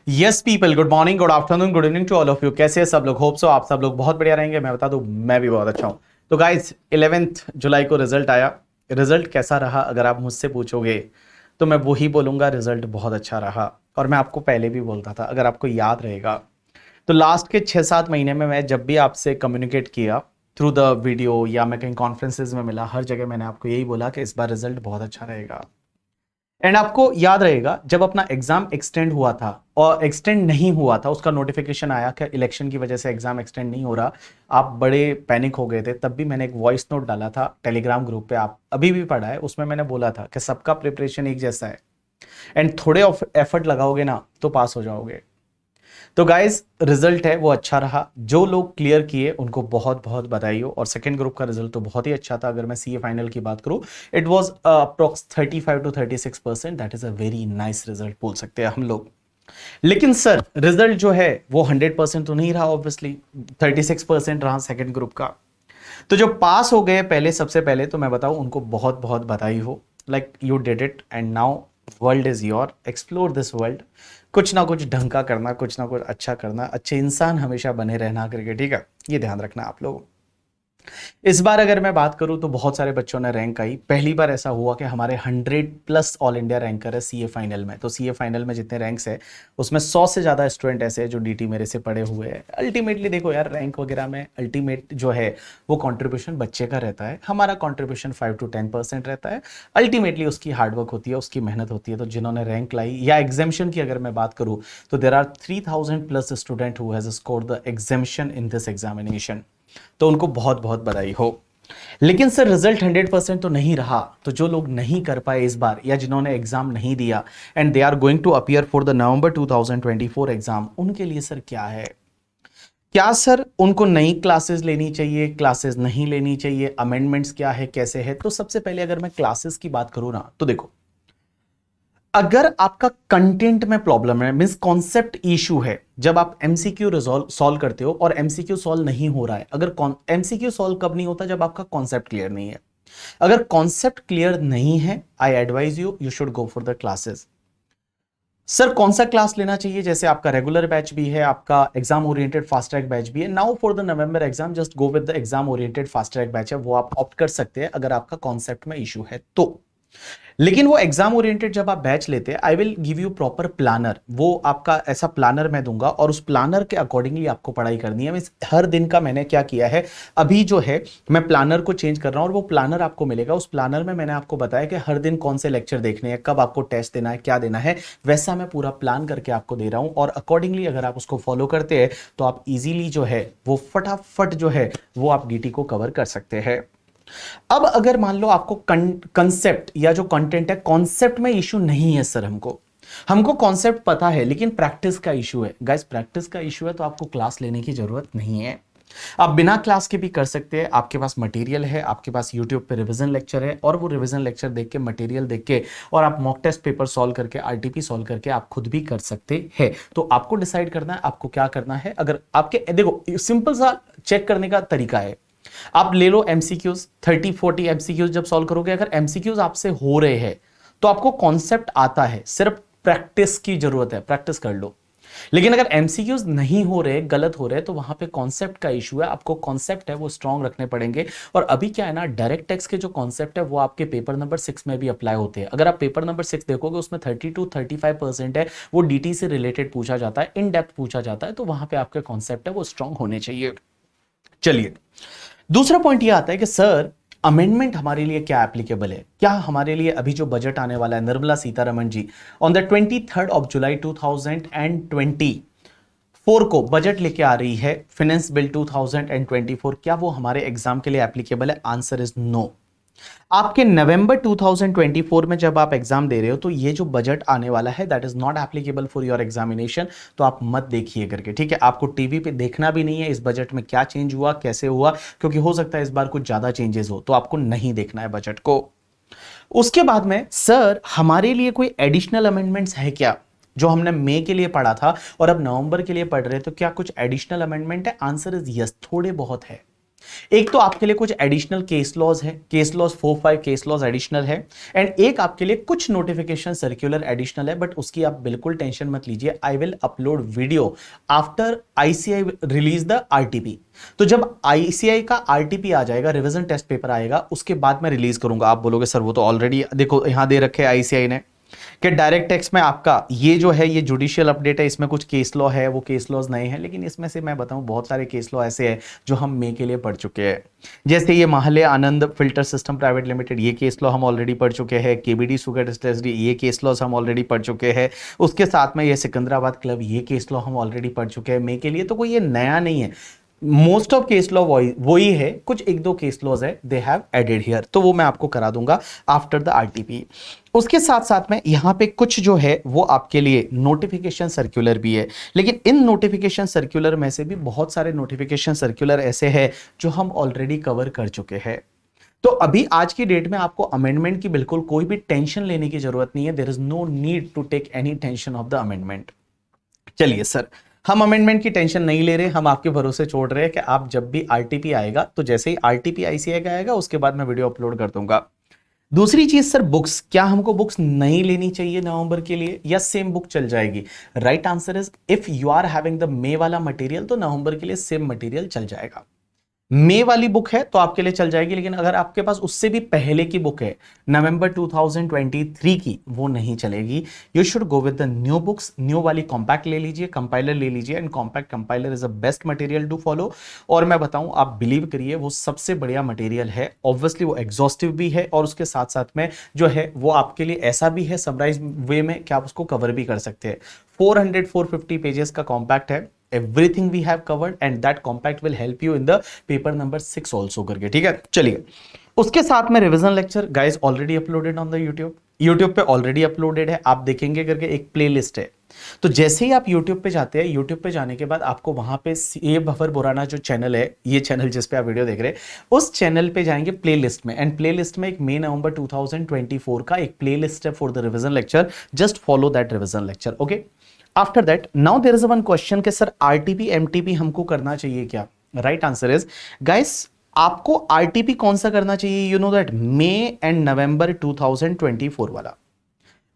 Yes people, good morning, good afternoon, good evening to all of you. कैसे हैं सब लोग? होप सो आप सब लोग बहुत बढ़िया रहेंगे। मैं बता दूं, मैं भी बहुत अच्छा हूं। तो गाइज 11th जुलाई को रिजल्ट आया। रिजल्ट कैसा रहा अगर आप मुझसे पूछोगे तो मैं वही बोलूंगा, रिजल्ट बहुत अच्छा रहा। और मैं आपको पहले भी बोलता था, अगर आपको याद रहेगा तो लास्ट के 6-7 महीने में मैं जब भी आपसे कम्युनिकेट किया थ्रू द वीडियो या मैं कहीं कॉन्फ्रेंसेज में मिला, हर जगह मैंने आपको यही बोला कि इस बार रिजल्ट बहुत अच्छा रहेगा। एंड आपको याद रहेगा जब अपना एग्जाम एक्सटेंड हुआ था और एक्सटेंड नहीं हुआ था, उसका नोटिफिकेशन आया कि इलेक्शन की वजह से एग्जाम एक्सटेंड नहीं हो रहा, आप बड़े पैनिक हो गए थे। तब भी मैंने एक वॉइस नोट डाला था टेलीग्राम ग्रुप पे, आप अभी भी पढ़ा है, उसमें मैंने बोला था कि सबका प्रिपरेशन एक जैसा है एंड थोड़े एफर्ट लगाओगे ना तो पास हो जाओगे। तो गाइज रिजल्ट है वो अच्छा रहा। जो लोग क्लियर किए उनको बहुत बहुत बधाई हो। और सेकंड ग्रुप का रिजल्ट तो बहुत ही अच्छा था। अगर मैं सीए फाइनल की बात करूं, it was approx 35 to 36%। That is a very nice result बोल सकते हैं हम लोग। लेकिन सर रिजल्ट जो है वो 100% तो नहीं रहा, ऑब्वियसली 36% रहा सेकंड ग्रुप का। तो जो पास हो गए पहले, सबसे पहले तो मैं बताऊं उनको बहुत बहुत बधाई हो। Like you did it and now world is your, explore this world. कुछ ना कुछ ढंग का करना, कुछ ना कुछ अच्छा करना, अच्छे इंसान हमेशा बने रहना करके, ठीक है, ये ध्यान रखना आप लोग। इस बार अगर मैं बात करूं तो बहुत सारे बच्चों ने रैंक आई। पहली बार ऐसा हुआ कि हमारे 100+ ऑल इंडिया रैंकर है सीए फाइनल में। तो सीए फाइनल में जितने रैंक्स है उसमें 100 से ज्यादा स्टूडेंट ऐसे हैं जो डीटी मेरे से पढ़े हुए हैं। अल्टीमेटली देखो यार, रैंक वगैरह में अल्टीमेट जो है वो कंट्रीब्यूशन बच्चे का रहता है। हमारा कंट्रीब्यूशन 5 to 10% रहता है। अल्टीमेटली उसकी हार्डवर्क होती है, उसकी मेहनत होती है। तो जिन्होंने रैंक लाई या एग्जामिशन की अगर मैं बात करूं तो there are 3000+ student who has scored the examination in this examination. तो उनको बहुत बहुत बधाई हो। लेकिन सर रिजल्ट 100% तो नहीं रहा। तो जो लोग नहीं कर पाए इस बार या जिन्होंने एग्जाम नहीं दिया and they are going to appear for the November 2024 exam, उनके लिए सर क्या है? क्या सर उनको नई क्लासेस लेनी चाहिए, क्लासेस नहीं लेनी चाहिए, अमेंडमेंट्स क्या है, कैसे है? तो सबसे पहले अगर मैं क्लासेस की बात करूं ना, तो देखो, अगर आपका कंटेंट में प्रॉब्लम है, मींस कॉन्सेप्ट इशू है, जब आप एमसीक्यू रिजॉल्व सॉल्व करते हो और एमसीक्यू सॉल्व नहीं हो रहा है, अगर एमसीक्यू सॉल्व कब नहीं होता? जब आपका कॉन्सेप्ट क्लियर नहीं है। अगर कॉन्सेप्ट क्लियर नहीं है, I advise you you should go for the classes. Sir कौन सा क्लास लेना चाहिए? जैसे आपका रेगुलर बैच भी है, आपका exam oriented fast track batch भी है। Now for the November exam just go with the exam oriented fast track batch है, वो आप ऑप्ट कर सकते हैं अगर आपका कॉन्सेप्ट में इशू है तो। लेकिन वो एग्जाम ओरिएंटेड जब आप बैच लेते हैं, I will give you proper planner. वो आपका ऐसा प्लानर मैं दूंगा और उस प्लानर के अकॉर्डिंगली आपको पढ़ाई करनी है। हर दिन का मैंने क्या किया है, अभी जो है मैं प्लानर को चेंज कर रहा हूं और वो प्लानर आपको मिलेगा। उस प्लानर में मैंने आपको बताया कि हर दिन कौन से लेक्चर देखने हैं, कब आपको टेस्ट देना है, क्या देना है, वैसा मैं पूरा प्लान करके आपको दे रहा हूं। और अकॉर्डिंगली अगर आप उसको फॉलो करते हैं तो आप इजीली जो है वो फटाफट जो है वो आप डीटी को कवर कर सकते हैं। अब अगर मान लो आपको कंसेप्ट या जो कंटेंट है, कॉन्सेप्ट में इशू नहीं है सर, हमको हमको कॉन्सेप्ट पता है लेकिन प्रैक्टिस का इशू है। गाइस प्रैक्टिस का इशू है तो आपको क्लास लेने की जरूरत नहीं है। आप बिना क्लास के भी कर सकते हैं। आपके पास मटेरियल है, आपके पास यूट्यूब पे रिवीजन लेक्चर है और वो रिवीजन लेक्चर देख के, मटेरियल देख के और आप मॉक टेस्ट पेपर सॉल्व करके, आरटीपी सॉल्व करके आप खुद भी कर सकते हैं। तो आपको डिसाइड करना है आपको क्या करना है। अगर आपके देखो, सिंपल सा चेक करने का तरीका है, आप ले लो एमसीक्यूज, 30-40 एमसीक्यूज जब सॉल्व करोगे, अगर एमसीक्यूज आपसे हो रहे हैं तो आपको कॉन्सेप्ट आता है, सिर्फ प्रैक्टिस की जरूरत है, प्रैक्टिस कर लो। लेकिन अगर एमसीक्यूज नहीं हो रहे, गलत हो रहे, तो वहां पे कॉन्सेप्ट का इशू है। आपको कॉन्सेप्ट है वो स्ट्रांग रखने पड़ेंगे। और अभी क्या है ना, डायरेक्ट टेक्स्ट के जो कॉन्सेप्ट है वो आपके पेपर नंबर 6 में भी अप्लाई होते हैं। अगर आप पेपर नंबर 6 देखोगे उसमें 30 to 35% है वो डीटी से रिलेटेड पूछा जाता है, इन डेप्थ पूछा जाता है। तो वहां पे आपके कॉन्सेप्ट है वो स्ट्रांग होने चाहिए। चलिए, दूसरा पॉइंट ये आता है कि सर अमेंडमेंट हमारे लिए क्या एप्लीकेबल है? क्या हमारे लिए अभी जो बजट आने वाला है, निर्मला सीतारमण जी ऑन द 23 जुलाई 2024 को बजट लेके आ रही है, फाइनेंस बिल 2024, क्या वो हमारे एग्जाम के लिए एप्लीकेबल है? Answer is no. आपके नवंबर 2024 में जब आप एग्जाम दे रहे हो तो ये जो बजट आने वाला है that is not applicable for your examination. तो आप मत देखिए करके, ठीक है? आपको टीवी पे देखना भी नहीं है इस बजट में क्या चेंज हुआ, कैसे हुआ, क्योंकि हो सकता है इस बार कुछ ज्यादा चेंजेस हो, तो आपको नहीं देखना है बजट को। उसके बाद में सर हमारे लिए कोई एडिशनल अमेंडमेंट्स है क्या? जो हमने मई के लिए पढ़ा था और अब नवंबर के लिए पढ़ रहे हैं, तो क्या कुछ एडिशनल अमेंडमेंट है? आंसर इज यस, थोड़े बहुत है। एक तो आपके लिए कुछ एडिशनल केस लॉज है, case laws 4-5 case laws additional है, एंड एक आपके लिए कुछ नोटिफिकेशन सर्कुलर एडिशनल है, बट उसकी आप बिल्कुल टेंशन मत लीजिए। I will upload video after ICAI release the RTP. तो जब आईसीआई का आरटीपी आ जाएगा, रिवीजन टेस्ट पेपर आएगा, उसके बाद मैं रिलीज करूंगा। आप बोलोगे सर वो तो ऑलरेडी देखो यहां दे रखे आईसीआई ने कि डायरेक्ट टैक्स में आपका ये जो है ये जुडिशियल अपडेट है, इसमें कुछ केस लॉ है, वो केस लॉज नए हैं, लेकिन इसमें से मैं बताऊं बहुत सारे केस लॉ ऐसे हैं जो हम मे के लिए पढ़ चुके हैं। जैसे ये माहले आनंद फिल्टर सिस्टम प्राइवेट लिमिटेड, ये केस लॉ हम ऑलरेडी पढ़ चुके हैं। केबीडी सुगर डिस्टिलरी, ये केस लॉज हम ऑलरेडी पढ़ चुके हैं। उसके साथ में ये सिकंदराबाद क्लब, ये केस लॉ हम ऑलरेडी पढ़ चुके हैं मे के लिए, तो कोई ये नया नहीं है। मोस्ट ऑफ केस लॉ वही है, कुछ एक दो केस लॉज है दे हैव एडेड हियर, तो वो मैं आपको करा दूंगा आफ्टर द आरटीपी। उसके साथ साथ में यहां पे कुछ जो है वो आपके लिए नोटिफिकेशन सर्कुलर भी है, लेकिन इन नोटिफिकेशन सर्कुलर में से भी बहुत सारे नोटिफिकेशन सर्कुलर ऐसे हैं जो हम ऑलरेडी कवर कर चुके हैं। तो अभी आज की डेट में आपको अमेंडमेंट की बिल्कुल कोई भी टेंशन लेने की जरूरत नहीं है। There is no need to take any tension of the amendment. चलिए सर, हम अमेंडमेंट की टेंशन नहीं ले रहे, हम आपके भरोसे छोड़ रहे हैं कि आप जब भी आरटीपी आएगा, तो जैसे ही आरटीपी आईसीआई का आएगा उसके बाद मैं वीडियो अपलोड कर दूंगा। दूसरी चीज सर, बुक्स, क्या हमको बुक्स नहीं लेनी चाहिए नवंबर के लिए या सेम बुक चल जाएगी? Right answer is if you are having the May वाला मटेरियल तो नवंबर के लिए सेम मटेरियल चल जाएगा। मे वाली बुक है तो आपके लिए चल जाएगी, लेकिन अगर आपके पास उससे भी पहले की बुक है नवंबर 2023 की, वो नहीं चलेगी। You should go with the new books. New वाली कॉम्पैक्ट ले लीजिए, कंपाइलर ले लीजिए, and compact compiler is the best material to follow. और मैं बताऊं, आप बिलीव करिए, वो सबसे बढ़िया मटेरियल है। ऑब्वियसली वो एग्जॉस्टिव भी है, और उसके साथ साथ में जो है वो आपके लिए ऐसा भी है समराइज वे में कि आप उसको कवर भी कर सकते हैं। 450 पेजेस का कॉम्पैक्ट है। Everything we have covered and that compact will help you in the paper number 6 also करके, ठीक है। चलिए, उसके साथ में revision lecture guys already uploaded on the YouTube पे ऑलरेडी अपलोडेड है। आप देखेंगे करके एक प्लेलिस्ट है, तो जैसे ही आप यूट्यूब पे जाते हैं, यूट्यूब पे जाने के बाद आपको वहां पे ये भफर बुराना जो चैनल है, ये चैनल जिस पे आप वीडियो देख रहे हैं, उस चैनल पे जाएंगे प्लेलिस्ट में, एंड प्लेलिस्ट में एक मई नवंबर 2024 का एक प्लेलिस्ट है for the revision lecture. Just follow that revision lecture, okay. After that now there is one question कि सर आरटीपी एमटीपी हमको करना चाहिए क्या? राइट आंसर इज गाइस, आपको आरटीपी कौन सा करना चाहिए? You know that May and November 2024 वाला,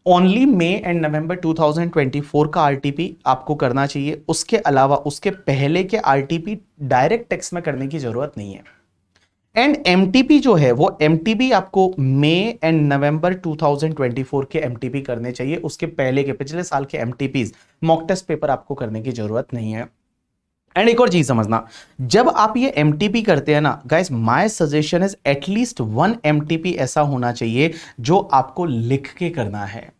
ओनली मे एंड नवंबर 2024 का आरटीपी आपको करना चाहिए। उसके अलावा उसके पहले के आरटीपी डायरेक्ट टेक्स्ट में करने की जरूरत नहीं है। एंड एमटीपी जो है वो एमटीपी आपको मई एंड नवंबर 2024 के एमटीपी करने चाहिए। उसके पहले के पिछले साल के एमटीपीज मॉक टेस्ट पेपर आपको करने की जरूरत नहीं है। एंड एक और चीज समझना, जब आप ये एमटीपी करते हैं ना guys, my suggestion is at least 1 MTP ऐसा होना चाहिए जो आपको लिख के करना है।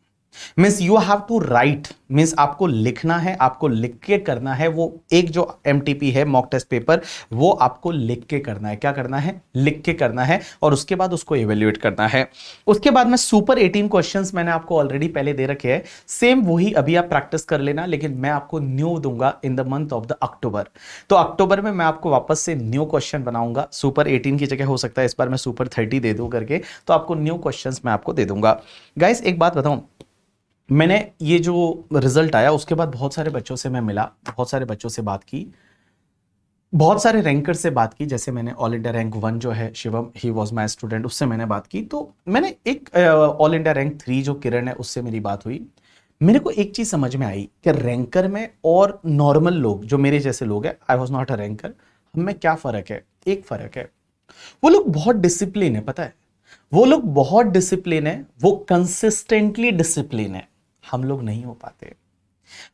Means you have to write, means आपको लिखना है, आपको लिख के करना है। वो एक जो एमटीपी है मॉक टेस्ट पेपर, वो आपको लिख के करना है। क्या करना है? लिख के करना है, और उसके बाद उसको इवेल्युएट करना है। उसके बाद में सुपर 18 क्वेश्चंस मैंने आपको ऑलरेडी पहले दे रखे हैं, सेम वही अभी आप प्रैक्टिस कर लेना, लेकिन मैं आपको न्यू दूंगा in the month of the October. तो अक्टूबर में मैं आपको वापस से न्यू क्वेश्चन बनाऊंगा। सुपर 18 की जगह हो सकता है इस बार मैं सुपर 30 दे दूं करके, तो आपको न्यू क्वेश्चंस मैं आपको दे दूंगा। गाइस एक बात बताऊं, मैंने ये जो रिजल्ट आया उसके बाद बहुत सारे बच्चों से मैं मिला, बहुत सारे बच्चों से बात की, बहुत सारे रैंकर से बात की। जैसे मैंने ऑल इंडिया रैंक 1 जो है Shivam, he was my student, उससे मैंने बात की। तो मैंने एक ऑल इंडिया रैंक 3 जो किरण है उससे मेरी बात हुई। मेरे को एक चीज समझ में आई कि रैंकर में और नॉर्मल लोग जो मेरे जैसे लोग हैं, I was not a ranker, हमें क्या फर्क है? एक फर्क है, वो लोग बहुत डिसिप्लिन है, पता है, वो लोग बहुत डिसिप्लिन है, वो कंसिस्टेंटली डिसिप्लिन है। हम लोग नहीं हो पाते।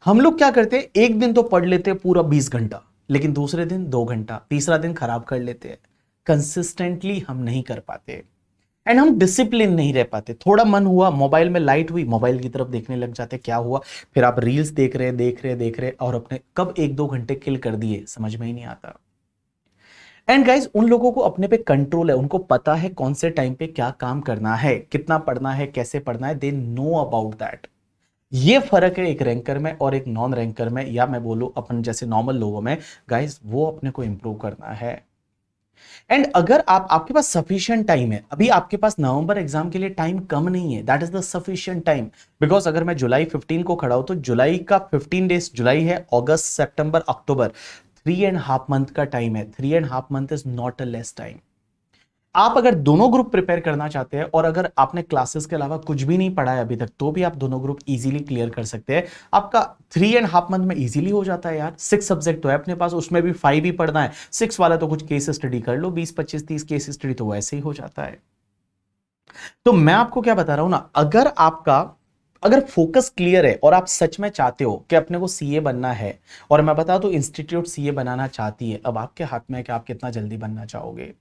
हम लोग क्या करते हैं, एक दिन तो पढ़ लेते हैं पूरा 20 घंटा, लेकिन दूसरे दिन 2 घंटा, तीसरा दिन खराब कर लेते हैं। कंसिस्टेंटली हम नहीं कर पाते, एंड हम डिसिप्लिन नहीं रह पाते। थोड़ा मन हुआ, मोबाइल में लाइट हुई, मोबाइल की तरफ देखने लग जाते, क्या हुआ, फिर आप रील्स देख रहे और अपने कब 1-2 घंटे किल कर दिए समझ में ही नहीं आता। एंड गाइज, उन लोगों को अपने पे कंट्रोल है, उनको पता है कौन से टाइम पे क्या काम करना है, कितना पढ़ना है, कैसे पढ़ना है, दे नो अबाउट दैट। ये फर्क है एक रैंकर में और एक नॉन रैंकर में, या मैं बोलूं अपन जैसे नॉर्मल लोगों में। गाइज वो अपने को इंप्रूव करना है। एंड अगर आपके पास सफिशिएंट टाइम है, अभी आपके पास नवंबर एग्जाम के लिए टाइम कम नहीं है, that is the sufficient time. Because अगर मैं जुलाई 15 को खड़ा हूं तो जुलाई का 15 डेज जुलाई है, अगस्त, सितंबर, अक्टूबर, 3.5 मंथ का टाइम है। 3.5 month is not a less time. आप अगर दोनों ग्रुप प्रिपेयर करना चाहते हैं और अगर आपने क्लासेस के अलावा कुछ भी नहीं पढ़ा है अभी तक, तो भी आप दोनों ग्रुप इजीली क्लियर कर सकते हैं। आपका 3.5 मंथ में इजीली हो जाता है यार। 6 सब्जेक्ट तो है अपने पास, उसमें भी 5 ही पढ़ना है। 6 वाला तो कुछ केस स्टडी कर लो, 20 25 30 केस स्टडी तो वैसे ही हो जाता है। तो मैं आपको क्या बता रहा हूं ना, अगर फोकस क्लियर है और आप सच में चाहते हो कि अपने को सीए बनना है, और मैं बता दूं इंस्टीट्यूट सीए बनाना चाहती है, अब आपके हाथ में है कि आप कितना जल्दी बनना चाहोगे।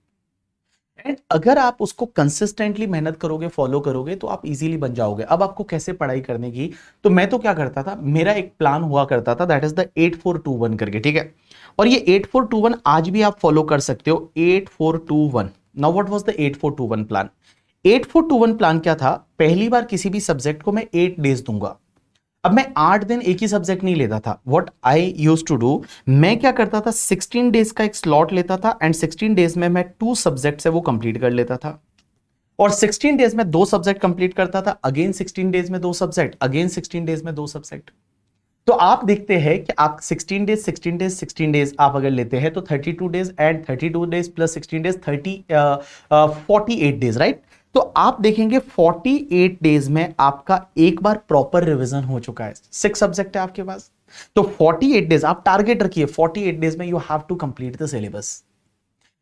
एंड अगर आप उसको कंसिस्टेंटली मेहनत करोगे, फॉलो करोगे, तो आप इजीली बन जाओगे। अब आपको कैसे पढ़ाई करने की, तो मैं तो क्या करता था, मेरा एक प्लान हुआ करता था, दैट इज द 8421 करके, ठीक है। और ये 8421 आज भी आप फॉलो कर सकते हो। 8421, now what was the 8421 plan? 8421 plan क्या था? पहली बार किसी भी सब्जेक्ट को मैं 8 डेज दूंगा। अब मैं 8 दिन एक ही सब्जेक्ट नहीं लेता था। What I use to do, मैं क्या करता था, 16 डेज का एक स्लॉट लेता था एंड 16 डेज में मैं 2 सब्जेक्ट है वो कंप्लीट कर लेता था। और 16 डेज में 2 सब्जेक्ट कंप्लीट करता था, अगेन 16 डेज में 2 सब्जेक्ट, अगेन 16 डेज में 2 सब्जेक्ट। तो आप देखते हैं कि आप 16 डेज 16 डेज 16 डेज आप अगर लेते हैं तो 32 days and 32 days plus 16 days 48 days, right. तो आप देखेंगे 48 डेज में आपका एक बार प्रॉपर रिवीजन हो चुका है। 6 सब्जेक्ट है आपके पास, तो 48 डेज आप टारगेट रखिए। 48 डेज में you have to complete the syllabus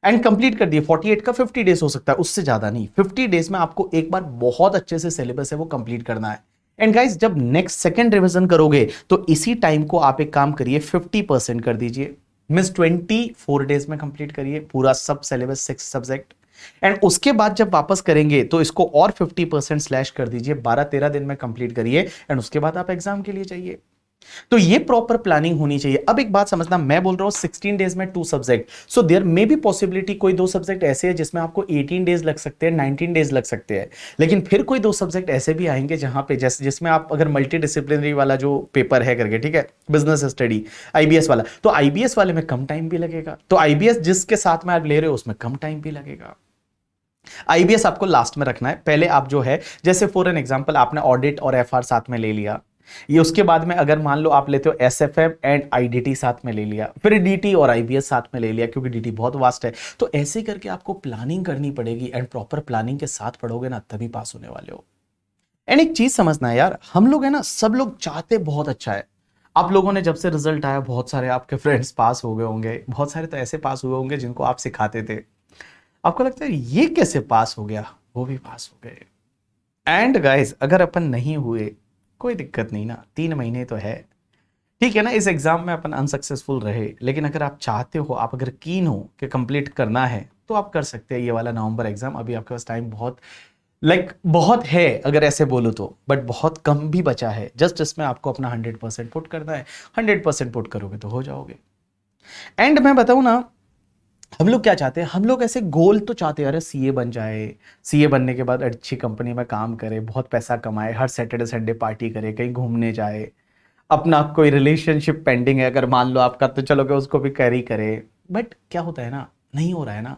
and complete कर दिए। 48 का 50 डेज हो सकता है, उससे ज्यादा नहीं। 50 डेज में आपको एक बार बहुत अच्छे से सिलेबस है वो कंप्लीट करना है। एंड गाइस, जब नेक्स्ट सेकंड रिवीजन करोगे तो इसी टाइम को आप एक काम करिए, 50% कर दीजिए। मींस 24 डेज में कंप्लीट करिए पूरा सब सिलेबस, 6 सब्जेक्ट। एंड उसके बाद जब वापस करेंगे तो इसको और 50% स्लैश कर दीजिए, 12-13 दिन में कंप्लीट करिए एंड उसके बाद आप एग्जाम के लिए जाइए। तो ये प्रॉपर प्लानिंग होनी चाहिए। अब एक बात समझना, मैं बोल रहा हूं 16 डेज में 2 subject, so there may be possibility कोई 2 सब्जेक्ट ऐसे है जिसमें आपको 18 डेज लग सकते हैं, 19 डेज लग सकते हैं। लेकिन फिर कोई 2 सब्जेक्ट ऐसे भी आएंगे जहां पे जिसमें आप अगर मल्टी डिसिप्लिनरी वाला जो पेपर है करके, ठीक है, बिजनेस स्टडी आईबीएस वाला, तो आईबीएस वाले में कम टाइम भी लगेगा। तो आईबीएस जिसके साथ में आप ले रहे हो उसमें कम टाइम भी लगेगा। आईबीएस आपको लास्ट में रखना है। पहले आप जो है, जैसे फॉर एन एग्जांपल आपने ऑडिट और एफआर साथ में ले लिया, ये उसके बाद में अगर मान लो आप लेते हो एसएफएम एंड आईडीटी साथ में ले लिया, फिर डीटी और आईबीएस साथ में ले लिया, क्योंकि डीटी बहुत वास्ट है। तो ऐसे करके आपको प्लानिंग करनी पड़ेगी एंड प्रॉपर प्लानिंग के साथ पढ़ोगे ना, तभी पास होने वाले हो। एंड एक चीज समझना है यार, हम लोग है ना, सब लोग चाहते बहुत अच्छा है। आप लोगों ने जब से रिजल्ट आया, बहुत सारे आपके फ्रेंड्स पास हो गए होंगे, बहुत सारे तो ऐसे पास हुए होंगे जिनको आप सिखाते थे, आपको लगता है ये कैसे पास हो गया, वो भी पास हो गए। एंड गाइस, अगर अपन नहीं हुए कोई दिक्कत नहीं ना, 3 महीने तो है, ठीक है ना। इस एग्जाम में अपन अनसक्सेसफुल रहे, लेकिन अगर आप चाहते हो, आप अगर कीन हो कि कंप्लीट करना है, तो आप कर सकते हैं ये वाला नवंबर एग्जाम। अभी आपके पास टाइम बहुत, बहुत है अगर ऐसे बोलो तो, बट बहुत कम भी बचा है। जस्ट इसमें आपको अपना 100% पुट करना है। 100% पुट करोगे तो हो जाओगे। एंड मैं बताऊं ना, हम लोग क्या चाहते हैं, हम लोग ऐसे गोल तो चाहते हैं, अरे सीए बन जाए, सीए बनने के बाद अच्छी कंपनी में काम करे, बहुत पैसा कमाए, हर सैटरडे संडे पार्टी करे, कहीं घूमने जाए, अपना कोई रिलेशनशिप पेंडिंग है अगर मान लो आपका, तो चलो कि उसको भी कैरी करे। बट क्या होता है ना, नहीं हो रहा है ना,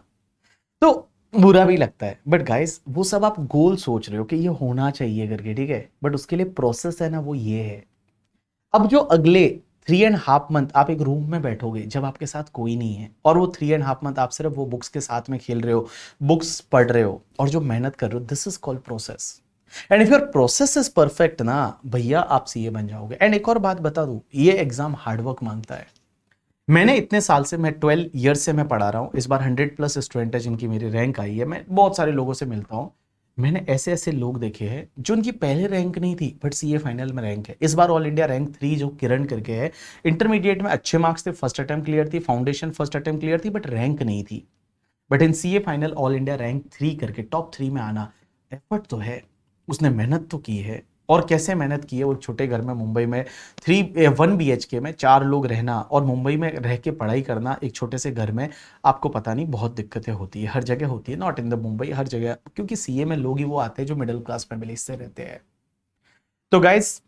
तो बुरा भी लगता है। बट गाइस, वो सब आप गोल सोच रहे हो कि ये होना चाहिए करके, ठीक है, बट उसके लिए प्रोसेस है ना, वो ये है। अब जो अगले 3.5 मंथ आप एक रूम में बैठोगे जब आपके साथ कोई नहीं है, और वो 3.5 मंथ आप सिर्फ वो बुक्स के साथ में खेल रहे हो, बुक्स पढ़ रहे हो और जो मेहनत कर रहे हो, this is called process. And if your process is perfect ना भैया, आप सीए बन जाओगे। एंड एक और बात बता दूं, ये एग्जाम हार्डवर्क मांगता है। मैंने इतने साल से, मैं 12 ईयर से मैं पढ़ा रहा हूं, इस बार 100+ स्टूडेंट है जिनकी मेरी रैंक आई है। मैं बहुत सारे लोगों से मिलता हूं, मैंने ऐसे ऐसे लोग देखे हैं जो उनकी पहले रैंक नहीं थी बट सीए फाइनल में रैंक है। इस बार ऑल इंडिया रैंक 3 जो किरण करके है, इंटरमीडिएट में अच्छे मार्क्स थे, फर्स्ट अटेम्प्ट क्लियर थी, फाउंडेशन फर्स्ट अटेम्प्ट क्लियर थी, बट रैंक नहीं थी। But in CA final all India rank 3 करके टॉप 3 में आना, एफर्ट तो है, उसने मेहनत तो की है। और कैसे मेहनत की है, वो छोटे घर में मुंबई में 1 BHK में 4 लोग रहना, और मुंबई में रह के पढ़ाई करना एक छोटे से घर में, आपको पता नहीं बहुत दिक्कतें होती है, हर जगह होती है, नॉट इन द मुंबई, हर जगह, क्योंकि सीए में लोग ही वो आते हैं जो मिडिल क्लास फैमिली से रहते हैं। तो गाइस,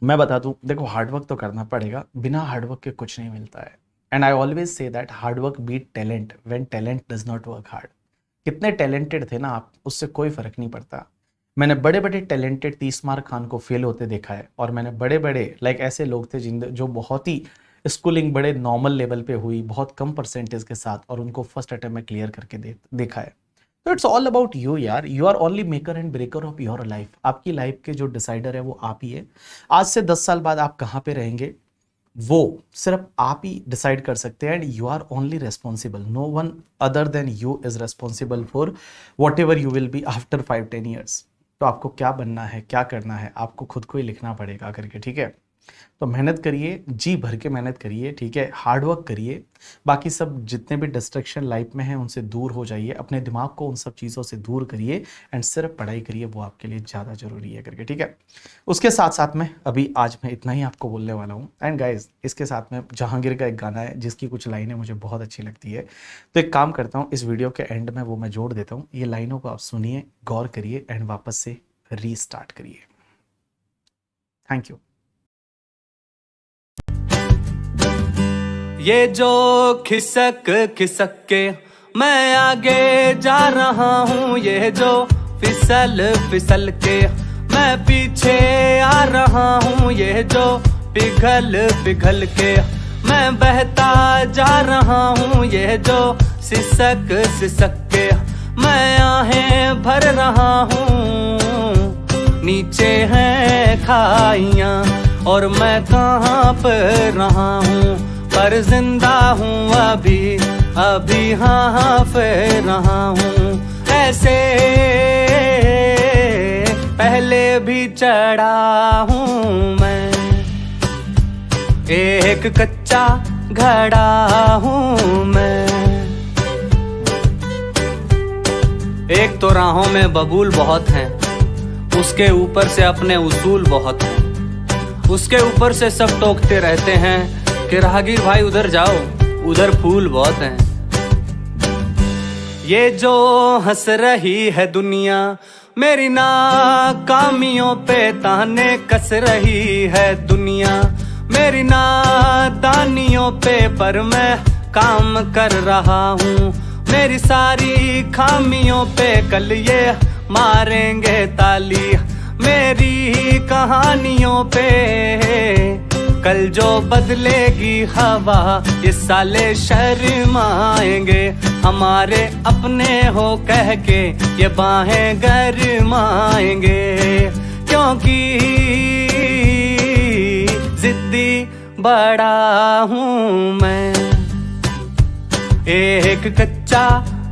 मैं बता दूं, देखो हार्डवर्क तो करना पड़ेगा, बिना हार्डवर्क के कुछ नहीं मिलता है। And I always say that hard work beat talent when talent does not work hard. कितने टैलेंटेड थे ना आप, उससे कोई फर्क नहीं पड़ता। मैंने बड़े बड़े टैलेंटेड 30 मार खान को फेल होते देखा है, और मैंने बड़े बड़े ऐसे लोग थे जिन जो बहुत ही स्कूलिंग बड़े नॉर्मल लेवल पे हुई, बहुत कम परसेंटेज के साथ, और उनको फर्स्ट अटेम्प्ट में क्लियर करके देखा है। तो इट्स ऑल अबाउट यू यार, you are only maker and breaker of your life. आपकी लाइफ के जो डिसाइडर है वो आप ही है। आज से 10 साल बाद आप कहाँ पे रहेंगे वो सिर्फ आप ही डिसाइड कर सकते हैं, and you are only responsible, no one other than you is responsible for whatever you will be after 5-10 years. तो आपको क्या बनना है, क्या करना है, आपको खुद को ही लिखना पड़ेगा करके, ठीक है। तो मेहनत करिए, जी भर के मेहनत करिए, ठीक है, हार्ड वर्क करिए। बाकी सब जितने भी डिस्ट्रैक्शन लाइफ में हैं उनसे दूर हो जाइए, अपने दिमाग को उन सब चीज़ों से दूर करिए, एंड सिर्फ पढ़ाई करिए, वो आपके लिए ज़्यादा ज़रूरी है करके, ठीक है। उसके साथ साथ में अभी आज मैं इतना ही आपको बोलने वाला हूँ। एंड गाइज, इसके साथ में जहांगीर का एक गाना है जिसकी कुछ लाइनें मुझे बहुत अच्छी लगती है, तो एक काम करता हूँ, इस वीडियो के एंड में वो मैं जोड़ देता हूँ। ये लाइनों को आप सुनिए, गौर करिए, एंड वापस से रीस्टार्ट करिए। Thank you. ये जो खिसक खिसक के मैं आगे जा रहा हूँ, ये जो फिसल फिसल के मैं पीछे आ रहा हूँ, ये जो पिघल पिघल के मैं बहता जा रहा हूँ, ये जो सिसक सिसक के मैं आहें भर रहा हूँ। नीचे हैं खाइयाँ और मैं कांप रहा हूँ, पर जिंदा हूँ अभी अभी हाँफ रहा हूँ। ऐसे पहले भी चढ़ा हूँ मैं, एक कच्चा घड़ा हूँ मैं। एक तो राहों में बबूल बहुत हैं, उसके ऊपर से अपने उसूल बहुत हैं, उसके ऊपर से सब टोकते रहते हैं कि राहगीर भाई उधर जाओ, उधर फूल बहुत हैं। ये जो हंस रही है दुनिया मेरी नाकामियों पे ताने कस रही है दुनिया मेरी नादानियों पे, पर मैं काम कर रहा हूँ। मेरी सारी खामियों पे कल ये मारेंगे ताली, मेरी कहानियों पे कल जो बदलेगी हवा, ये साले शर्माएंगे हमारे अपने हो कह के, ये बाहें गरमाएंगे। क्योंकि जिद्दी बड़ा हूँ मैं, एक कच्चा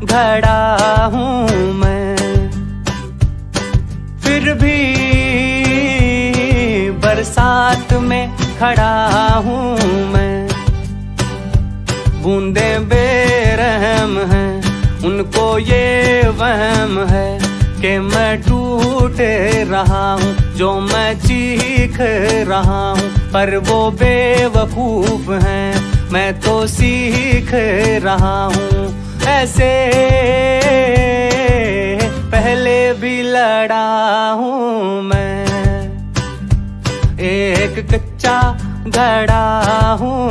घड़ा हूँ मैं। फिर भी बरसात में खड़ा हूँ मैं, बूंदें बेरहम हैं, उनको ये वहम है कि मैं टूट रहा हूँ, जो मैं चीख रहा हूँ, पर वो बेवकूफ हैं, मैं तो सीख रहा हूँ। ऐसे पहले भी लड़ा हूँ मैं, एक कच्चा घड़ा हूँ